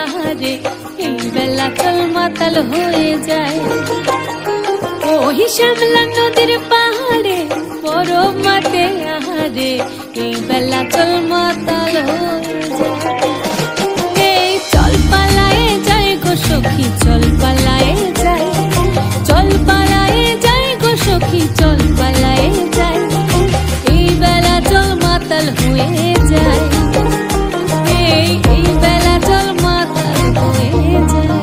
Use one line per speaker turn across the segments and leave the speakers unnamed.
আহারে এই বেলা চল মাতাল হয়ে যায়। ওই শ্যামলা নদীর পাহাড়ে বরফ মাঠে আহারে এই বেলা চল মাতাল হয়ে যায়। এই চল পালায়ে যাই গো সখী, চল পালায়ে যাই, চল পালায়ে যাই গো সখী, চল পালায়ে যাই, এই বেলা চল মাতাল হয়ে যায়। এই বেলা চল মাতাল হয়ে যায়।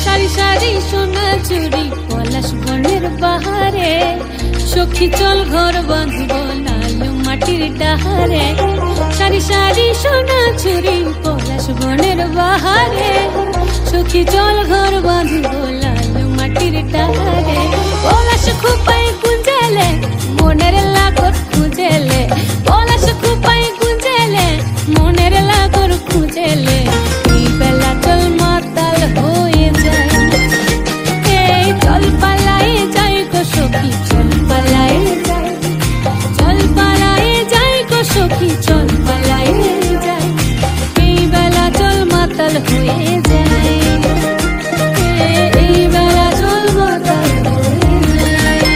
সারি সারি সোনা চুরি পলাশ বনের বাহারে, সখী চল ঘর বাঁধব লাল মাটির ডাহারে। সারি সারি সোনা চুরি পলাশ বনের বাহারে, সখী চল ঘর বাঁধব লাল মাটির ডাহারে। পলাশ খুপাই গুঞ্জেলে মনের লাগর খুঁজেলে, পলাশ খুপাই গুঞ্জেলে মনের লাগর খুঁজেলে, এই বেলা চল মাতাল হয়ে যায়। এই চল পালায়ে যাই গো সখী, চল পালায়ে যাই, চল পালায়ে যাই গো সখী, চল পালায়ে যাই, এই বেলা চল মাতাল হয়ে যায়। এই বেলা চল মাতাল হয়ে যায়।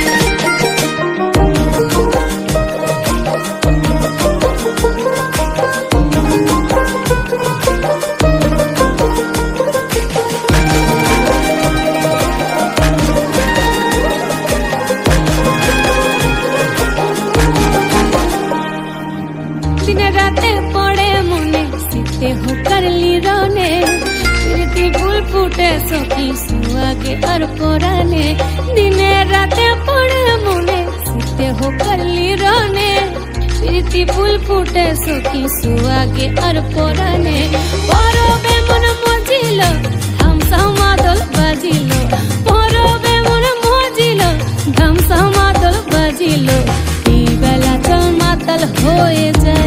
দিনে রাতে পড়ে মনে শীতে হোকার লিরনে, প্রীতি ফুল ফুটে সখী সুয়াগে আর পরানে। দিনে রাতে পড়ে মনে শীতে হোকার লিরনে, প্রীতি ফুল ফুটে সখী সুয়াগে আর পরানে। পরবে মন মজিল ধামসা মাদল বাজিল, পরবে মন মজিল ধামসা মাদল বাজিল, এই বেলা চল মাতাল হয়ে যায়।